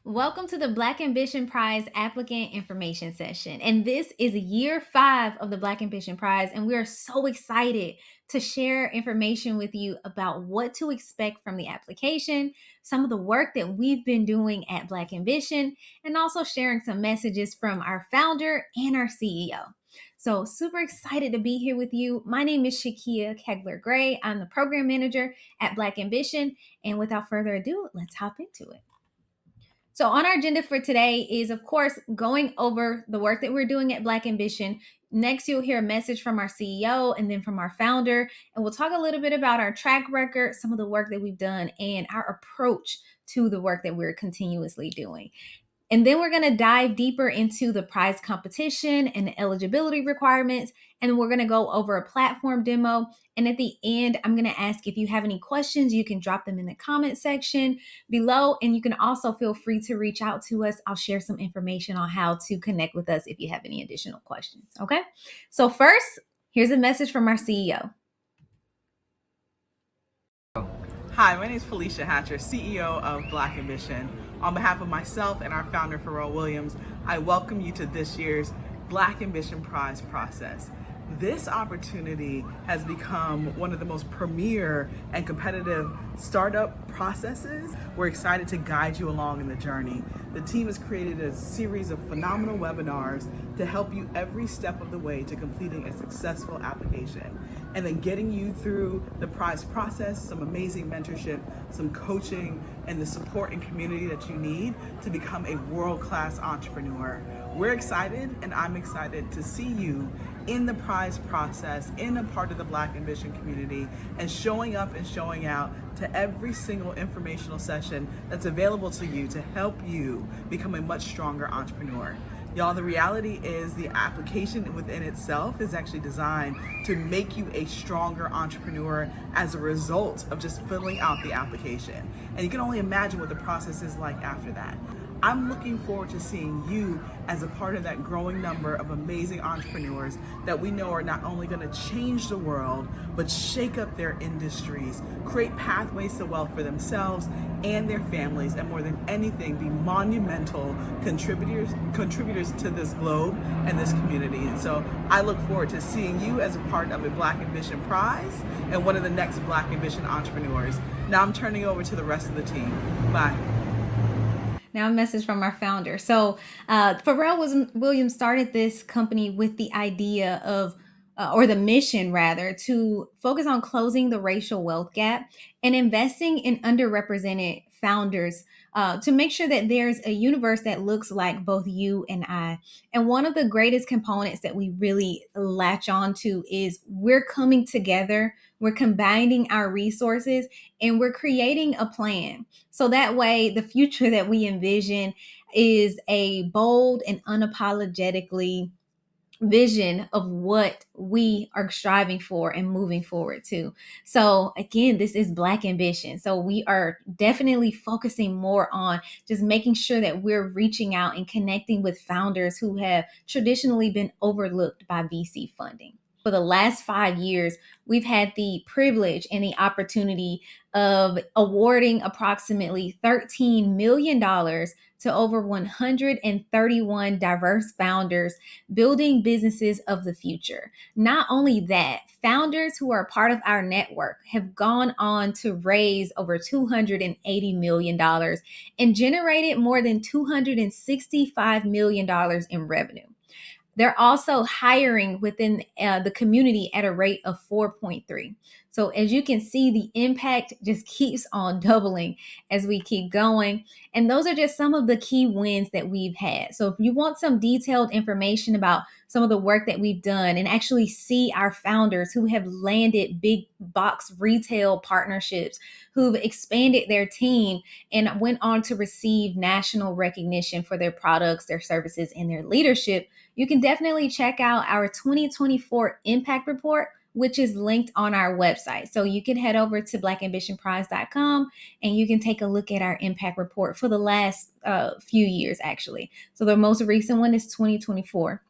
Welcome to the Black Ambition Prize applicant information session. And this is year 5 of the Black Ambition Prize. And we are so excited to share information with you about what to expect from the application, some of the work that we've been doing at Black Ambition, and also sharing some messages from our founder and our CEO. So, super excited to be here with you. My name is Shakia Kegler Gray. I'm the program manager at Black Ambition. And without further ado, let's hop into it. So, on our agenda for today is, of course, going over the work that we're doing at Black Ambition. Next, you'll hear a message from our CEO and then from our founder. And we'll talk a little bit about our track record, some of the work that we've done, and our approach to the work that we're continuously doing. And then we're going to dive deeper into the prize competition and the eligibility requirements. And we're going to go over a platform demo. And at the end, I'm going to ask if you have any questions, you can drop them in the comment section below. And you can also feel free to reach out to us. I'll share some information on how to connect with us if you have any additional questions. Okay. So first, here's a message from our CEO. Hi, my name is Felicia Hatcher, CEO of Black Ambition. On behalf of myself and our founder, Pharrell Williams, I welcome you to this year's Black Ambition Prize process. This opportunity has become one of the most premier and competitive startup processes. We're excited to guide you along in the journey. The team has created a series of phenomenal webinars to help you every step of the way to completing a successful application and then getting you through the prize process, some amazing mentorship, some coaching, and the support and community that you need to become a world-class entrepreneur. We're excited, and I'm excited to see you in the prize process, in a part of the Black Ambition community, and showing up and showing out to every single informational session that's available to you to help you become a much stronger entrepreneur. Y'all, the reality is the application within itself is actually designed to make you a stronger entrepreneur as a result of just filling out the application. And you can only imagine what the process is like after that. I'm looking forward to seeing you as a part of that growing number of amazing entrepreneurs that we know are not only going to change the world, but shake up their industries, create pathways to wealth for themselves and their families, and more than anything, be monumental contributors to this globe and this community. And so I look forward to seeing you as a part of a Black Ambition Prize and one of the next Black Ambition entrepreneurs. Now I'm turning over to the rest of the team. Bye. Now a message from our founder. So Pharrell Williams started this company with the idea of, or the mission rather, to focus on closing the racial wealth gap and investing in underrepresented founders to make sure that there's a universe that looks like both you and I. And one of the greatest components that we really latch on to is we're coming together, we're combining our resources, and we're creating a plan. So that way, the future that we envision is a bold and unapologetically vision of what we are striving for and moving forward to. So again, this is Black Ambition. So we are definitely focusing more on just making sure that we're reaching out and connecting with founders who have traditionally been overlooked by VC funding. For the last 5 years, we've had the privilege and the opportunity of awarding approximately $13 million to over 131 diverse founders building businesses of the future. Not only that, founders who are part of our network have gone on to raise over $280 million and generated more than $265 million in revenue. They're also hiring within the community at a rate of 4.3. So as you can see, the impact just keeps on doubling as we keep going. And those are just some of the key wins that we've had. So if you want some detailed information about some of the work that we've done and actually see our founders who have landed big box retail partnerships, who've expanded their team and went on to receive national recognition for their products, their services, and their leadership, you can definitely check out our 2024 Impact Report, which is linked on our website. So you can head over to blackambitionprize.com and you can take a look at our Impact Report for the last few years, actually. So the most recent one is 2024.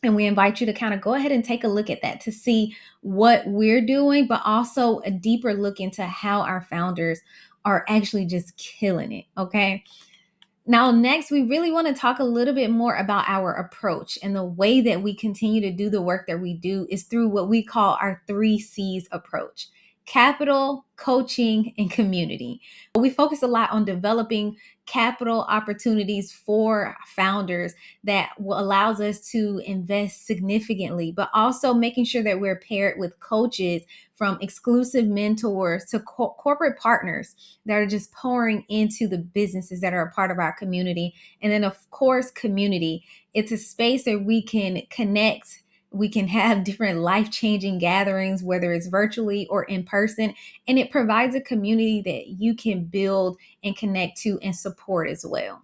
And we invite you to kind of go ahead and take a look at that to see what we're doing, but also a deeper look into how our founders are actually just killing it, okay? Now, next, we really want to talk a little bit more about our approach, and the way that we continue to do the work that we do is through what we call our 3C's approach: capital, coaching, and community. We focus a lot on developing capital opportunities for founders that will allows us to invest significantly, but also making sure that we're paired with coaches, from exclusive mentors to corporate partners that are just pouring into the businesses that are a part of our community. And then, of course, community. It's a space that we can connect. We can have different life changing gatherings, whether it's virtually or in person. And it provides a community that you can build and connect to and support as well.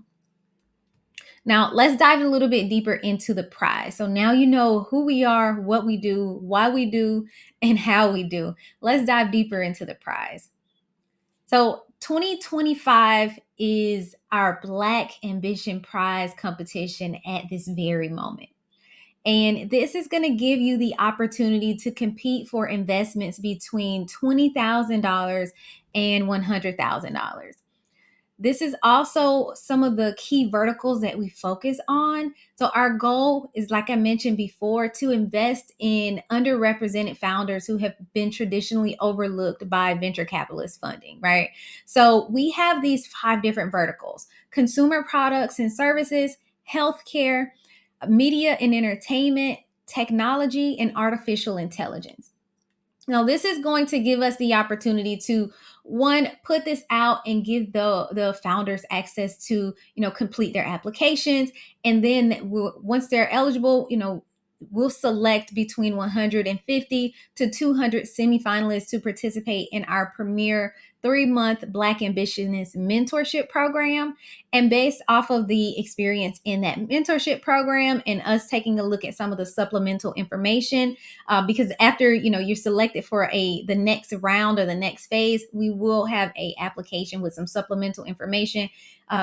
Now, let's dive a little bit deeper into the prize. So now you know who we are, what we do, why we do, and how we do. Let's dive deeper into the prize. So 2025 is our Black Ambition Prize competition at this very moment. And this is going to give you the opportunity to compete for investments between $20,000 and $100,000. This is also some of the key verticals that we focus on. So, our goal is, like I mentioned before, to invest in underrepresented founders who have been traditionally overlooked by venture capitalist funding, right? So, we have these 5 different verticals: consumer products and services, healthcare, media and entertainment, technology, and artificial intelligence. Now, this is going to give us the opportunity to, one, put this out and give the founders access to, complete their applications. And then once they're eligible, we'll select between 150 to 200 semifinalists to participate in our premier 3-month Black Ambitionist mentorship program. And based off of the experience in that mentorship program and us taking a look at some of the supplemental information, because after you're selected for the next round or the next phase, we will have a application with some supplemental information,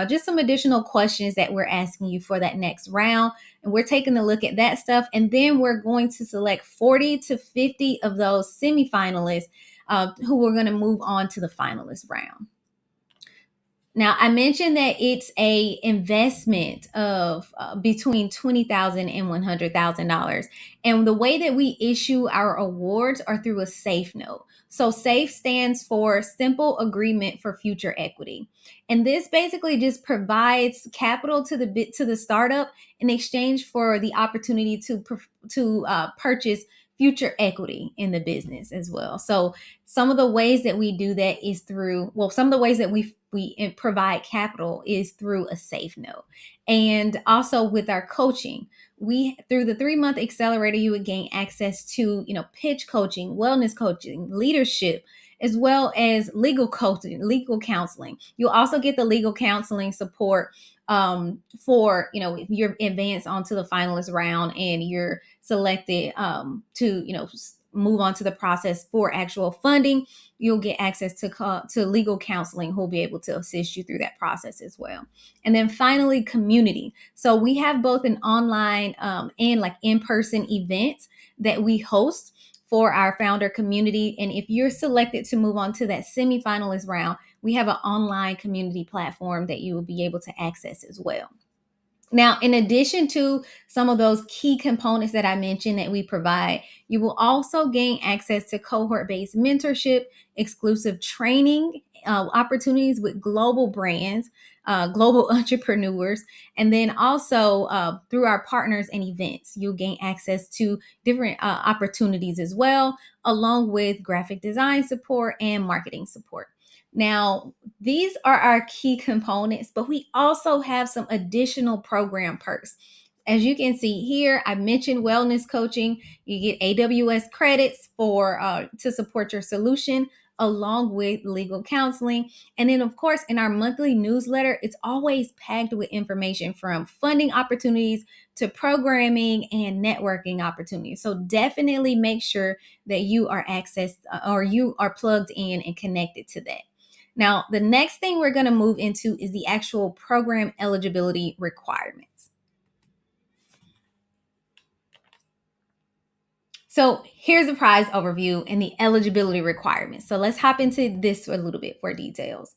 just some additional questions that we're asking you for that next round. And we're taking a look at that stuff, and then we're going to select 40 to 50 of those semifinalists, who we're going to move on to the finalist round. Now, I mentioned that it's a investment of between $20,000 and $100,000, and the way that we issue our awards are through a SAFE note. So SAFE stands for Simple Agreement for Future Equity, and this basically just provides capital to the startup in exchange for the opportunity to purchase future equity in the business as well. So some of the ways that we do that is through, well, some of the ways that we provide capital is through a SAFE note. And also with our coaching, we, through the 3-month accelerator, you would gain access to, pitch coaching, wellness coaching, leadership, as well as legal coaching, legal counseling. You'll also get the legal counseling support, for, if you're advanced onto the finalist round and you're selected, to, move on to the process for actual funding. You'll get access to legal counseling, who'll be able to assist you through that process as well. And then finally, community. So we have both an online, and like in-person events that we host for our founder community. And if you're selected to move on to that semifinalist round, we have an online community platform that you will be able to access as well. Now, in addition to some of those key components that I mentioned that we provide, you will also gain access to cohort-based mentorship, exclusive training opportunities with global brands, global entrepreneurs, and then also through our partners and events, you'll gain access to different opportunities as well, along with graphic design support and marketing support. Now, these are our key components, but we also have some additional program perks. As you can see here, I mentioned wellness coaching. You get AWS credits for to support your solution, along with legal counseling. And then, of course, in our monthly newsletter, it's always packed with information from funding opportunities to programming and networking opportunities. So definitely make sure that you are accessed, or you are plugged in and connected to that. Now, the next thing we're going to move into is the actual program eligibility requirements. So here's the prize overview and the eligibility requirements. So let's hop into this a little bit for details.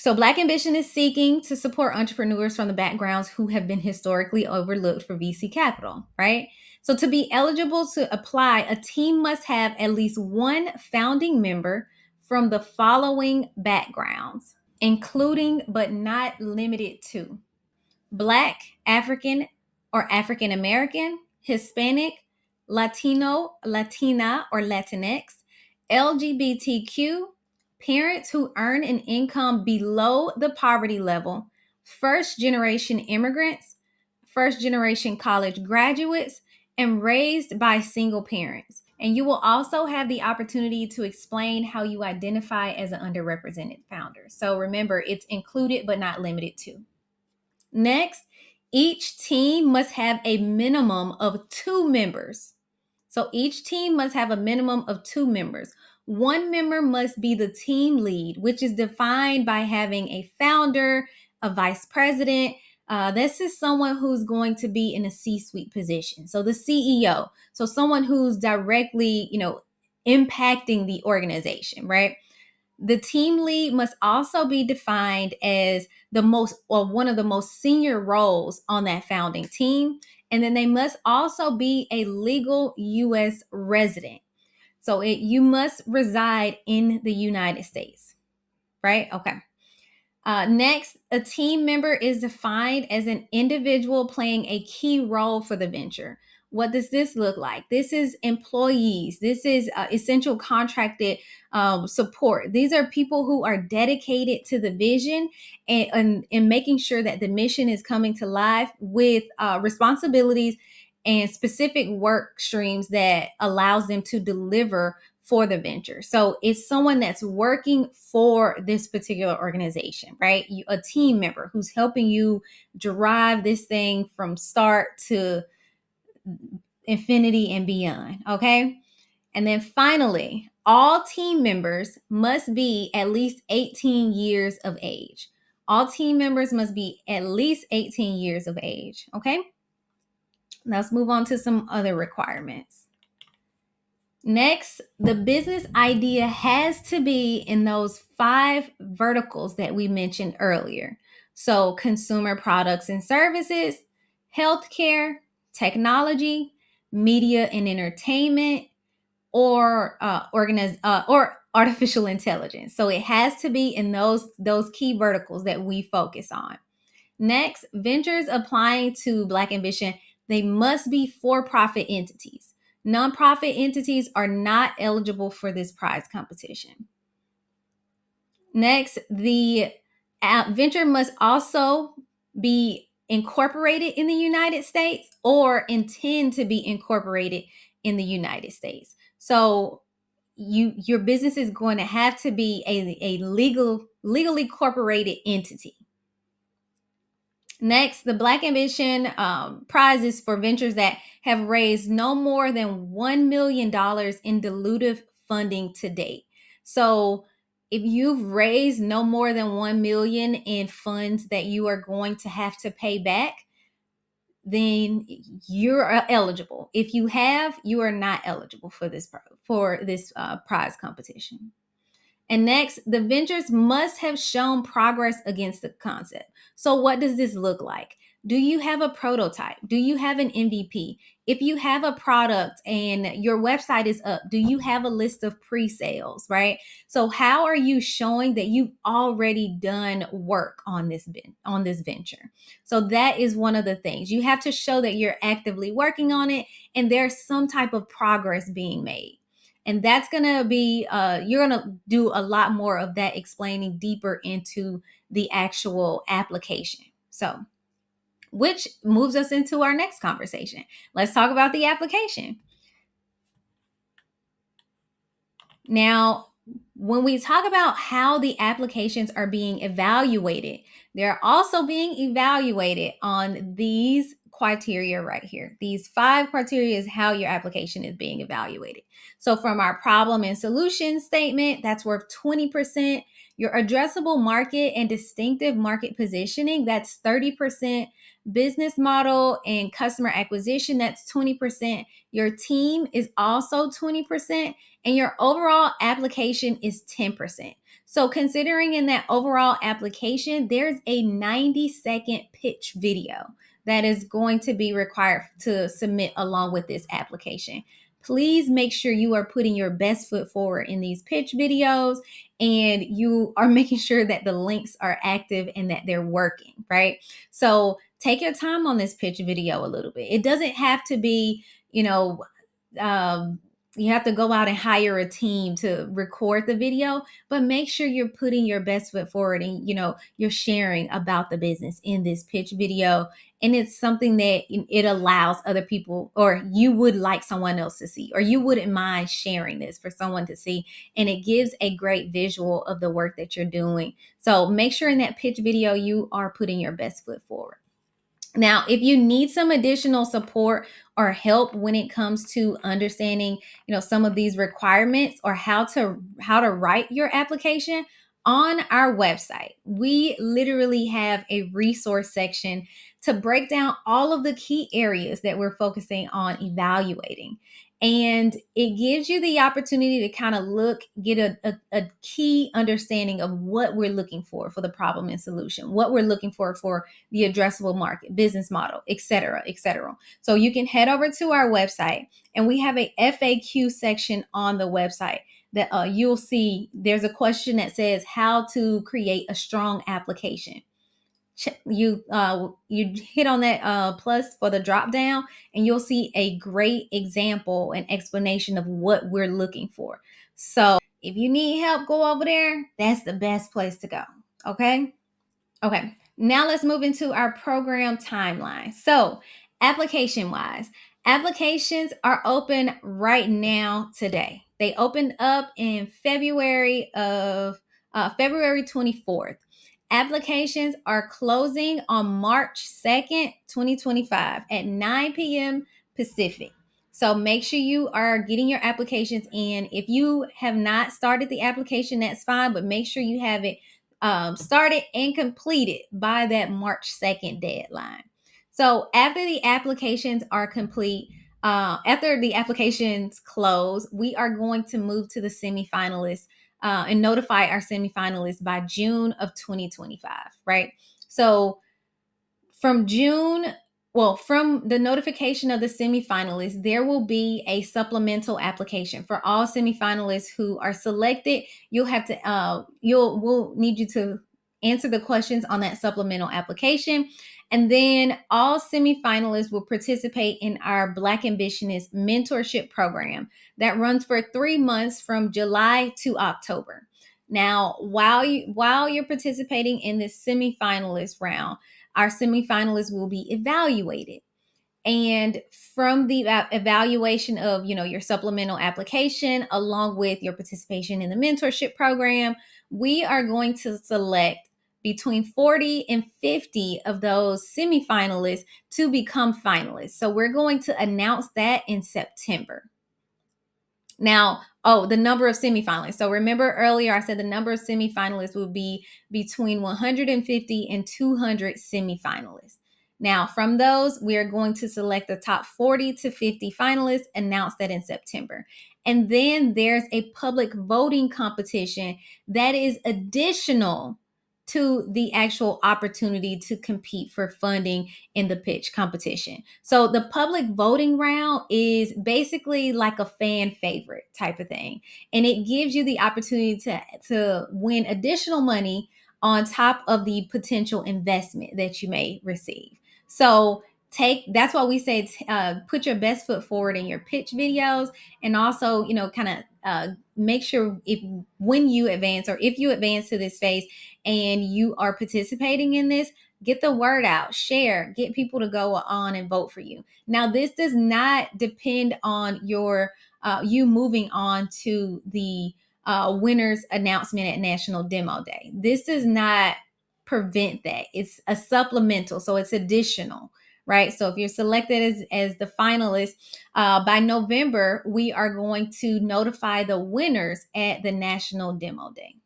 So, Black Ambition is seeking to support entrepreneurs from the backgrounds who have been historically overlooked for VC capital, right? So, to be eligible to apply, a team must have at least one founding member from the following backgrounds, including but not limited to Black, African, or African American, Hispanic, Latino, Latina, or Latinx, LGBTQ, parents who earn an income below the poverty level, first generation immigrants, first generation college graduates, and raised by single parents. And you will also have the opportunity to explain how you identify as an underrepresented founder. So remember, it's included but not limited to. Next, each team must have a minimum of 2 members. So each team must have a minimum of 2 members. One member must be the team lead, which is defined by having a founder, a vice president. This is someone who's going to be in a C-suite position. So the CEO. So someone who's directly, impacting the organization, right? The team lead must also be defined as the most or one of the most senior roles on that founding team. And then they must also be a legal US resident. So you must reside in the United States, right? Okay. Next, a team member is defined as an individual playing a key role for the venture. What does this look like? This is employees. This is essential contracted support. These are people who are dedicated to the vision and making sure that the mission is coming to life with responsibilities and specific work streams that allows them to deliver for the venture. So it's someone that's working for this particular organization, right? A team member who's helping you drive this thing from start to infinity and beyond, okay? And then finally, all team members must be at least 18 years of age. All team members must be at least 18 years of age, okay? Let's move on to some other requirements. Next, the business idea has to be in those 5 verticals that we mentioned earlier. So, consumer products and services, healthcare, technology, media and entertainment, or artificial intelligence. So, it has to be in those key verticals that we focus on. Next, ventures applying to Black Ambition, they must be for-profit entities. Nonprofit entities are not eligible for this prize competition. Next, the venture must also be incorporated in the United States or intend to be incorporated in the United States. So your business is going to have to be a legally incorporated entity. Next, the Black Ambition prizes for ventures that have raised no more than $1 million in dilutive funding to date. So if you've raised no more than 1 million in funds that you are going to have to pay back, then you're eligible. If you have, you are not eligible for this prize competition. And next, the ventures must have shown progress against the concept. So, what does this look like? Do you have a prototype? Do you have an MVP? If you have a product and your website is up, do you have a list of pre-sales, right? So, how are you showing that you've already done work on this venture? So, that is one of the things. You have to show that you're actively working on it and there's some type of progress being made. And that's going to be, you're going to do a lot more of that explaining deeper into the actual application. So, which moves us into our next conversation. Let's talk about the application. Now, when we talk about how the applications are being evaluated, they're also being evaluated on these criteria right here. These 5 criteria is how your application is being evaluated. So from our problem and solution statement, that's worth 20%. Your addressable market and distinctive market positioning, that's 30%. Business model and customer acquisition, that's 20%. Your team is also 20%. And your overall application is 10%. So, considering in that overall application, there's a 90-second pitch video that is going to be required to submit along with this application. Please make sure you are putting your best foot forward in these pitch videos, and you are making sure that the links are active and that they're working, right? So take your time on this pitch video a little bit. It doesn't have to be, you know, um, you have to go out and hire a team to record the video, but make sure you're putting your best foot forward, and you're sharing about the business in this pitch video, and it's something that it allows other people, or you would like someone else to see, or you wouldn't mind sharing this for someone to see, and it gives a great visual of the work that you're doing. So make sure in that pitch video you are putting your best foot forward. Now, if you need some additional support or help when it comes to understanding, some of these requirements, or how to write your application, on our website, we literally have a resource section to break down all of the key areas that we're focusing on evaluating. And it gives you the opportunity to kind of get a key understanding of what we're looking for the problem and solution, what we're looking for the addressable market, business model, et cetera, et cetera. So you can head over to our website, and we have a FAQ section on the website that you'll see. There's a question that says how to create a strong application. You hit on that plus for the drop down, and you'll see a great example and explanation of what we're looking for. So if you need help, go over there. That's the best place to go. Okay, now let's move into our program timeline. So, application wise, applications are open right now today. They opened up in February 24th. Applications are closing on March 2nd, 2025 at 9 p.m. Pacific. So make sure you are getting your applications in. If you have not started the application, that's fine, but make sure you have it started and completed by that March 2nd deadline. So after the applications are complete, after the applications close, we are going to move to the semifinalists and notify our semifinalists by June of 2025, right? So from from the notification of the semifinalists, there will be a supplemental application for all semifinalists who are selected. We'll need you to answer the questions on that supplemental application. And then all semifinalists will participate in our Black Ambitionist mentorship program that runs for 3 months from July to October. Now, while you're participating in this semifinalist round, our semifinalists will be evaluated. And from the evaluation of, your supplemental application, along with your participation in the mentorship program, we are going to select between 40 and 50 of those semifinalists to become finalists. So we're going to announce that in September. Now, the number of semifinalists. So remember earlier I said the number of semifinalists will be between 150 and 200 semifinalists. Now, from those, we are going to select the top 40 to 50 finalists, announce that in September. And then there's a public voting competition that is additional to the actual opportunity to compete for funding in the pitch competition. So the public voting round is basically like a fan favorite type of thing. And it gives you the opportunity to win additional money on top of the potential investment that you may receive. So that's why we say put your best foot forward in your pitch videos, and also, kind of make sure if you advance to this phase and you are participating in this, get the word out, share, get people to go on and vote for you. Now, this does not depend on you moving on to the winners announcement at National Demo Day. This does not prevent that. It's a supplemental, so it's additional, right? So if you're selected as the finalist, by November, we are going to notify the winners at the National Demo Day.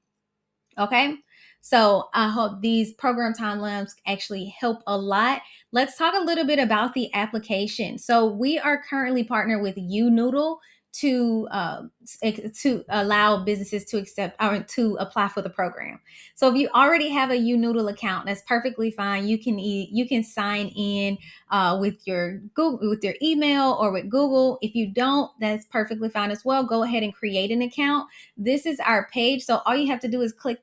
Okay. So I hope these program timelines actually help a lot. Let's talk a little bit about the application. So we are currently partnered with UNoodle to to allow businesses to accept or to apply for the program. So if you already have a Unoodle account, that's perfectly fine. You can sign in with your Google, with your email, or with Google. If you don't, that's perfectly fine as well. Go ahead and create an account. This is our page. So all you have to do is click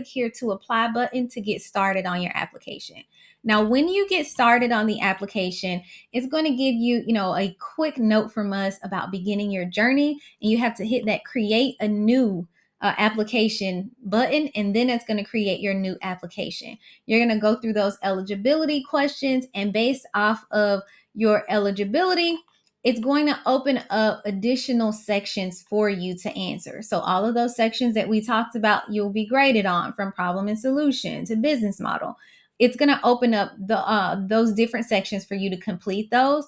here to apply button to get started on your application. Now, when you get started on the application, it's going to give you, a quick note from us about beginning your journey, and you have to hit that create a new application button, and then it's going to create your new application. You're going to go through those eligibility questions, and based off of your eligibility, it's going to open up additional sections for you to answer. So all of those sections that we talked about, you'll be graded on, from problem and solution to business model. It's going to open up those different sections for you to complete those.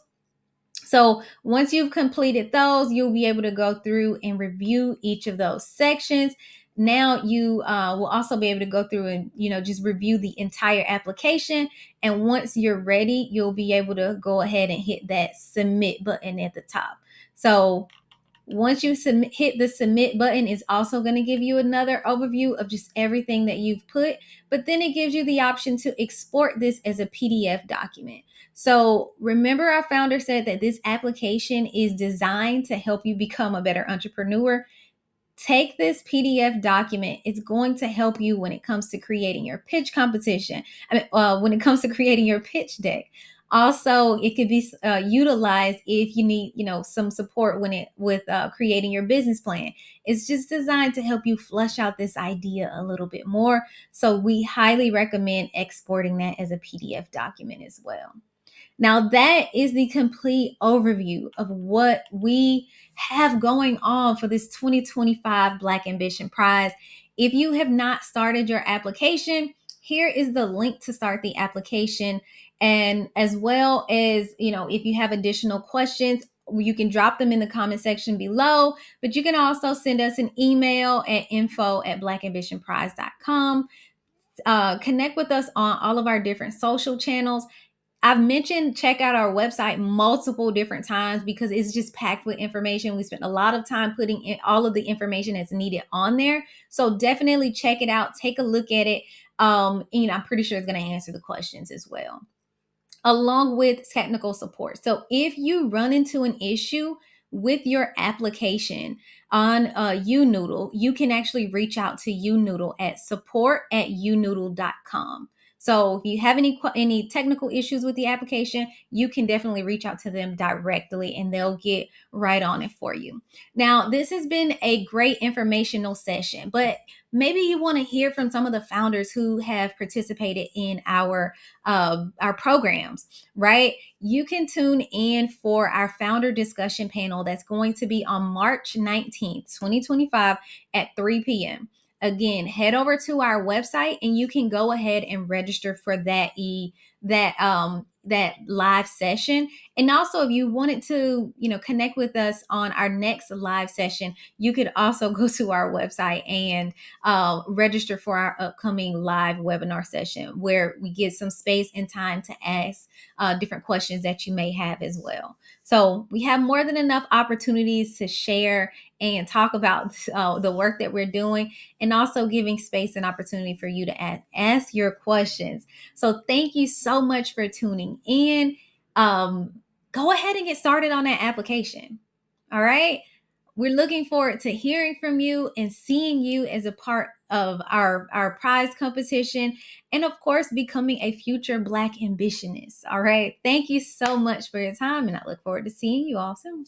So once you've completed those, you'll be able to go through and review each of those sections. Now you will also be able to go through and just review the entire application. And once you're ready, you'll be able to go ahead and hit that submit button at the top. So once you hit the submit button, it's also going to give you another overview of just everything that you've put, but then it gives you the option to export this as a PDF document. So remember, our founder said that this application is designed to help you become a better entrepreneur. Take this PDF document. It's going to help you when it comes to creating your pitch competition. When it comes to creating your pitch deck. Also, it could be utilized if you need, some support with creating your business plan. It's just designed to help you flesh out this idea a little bit more. So we highly recommend exporting that as a PDF document as well. Now, that is the complete overview of what we have going on for this 2025 Black Ambition Prize. If you have not started your application, here is the link to start the application. And as well as, if you have additional questions, you can drop them in the comment section below, but you can also send us an email at info@blackambitionprize.com. Connect with us on all of our different social channels. I've mentioned check out our website multiple different times because it's just packed with information. We spent a lot of time putting in all of the information that's needed on there. So definitely check it out. Take a look at it. I'm pretty sure it's going to answer the questions as well, along with technical support. So if you run into an issue with your application on Unoodle, you can actually reach out to Unoodle at support@unoodle.com. So if you have any technical issues with the application, you can definitely reach out to them directly and they'll get right on it for you. Now, this has been a great informational session, but maybe you want to hear from some of the founders who have participated in our programs, right? You can tune in for our founder discussion panel that's going to be on March 19th, 2025 at 3 p.m. Again, head over to our website and you can go ahead and register for that live session. And also, if you wanted to, connect with us on our next live session, you could also go to our website and register for our upcoming live webinar session, where we get some space and time to ask different questions that you may have as well. So we have more than enough opportunities to share and talk about the work that we're doing, and also giving space and opportunity for you to ask your questions. So thank you so much for tuning in. Go ahead and get started on that application. All right. We're looking forward to hearing from you and seeing you as a part of our prize competition, and of course, becoming a future Black ambitionist. All right. Thank you so much for your time, and I look forward to seeing you all soon.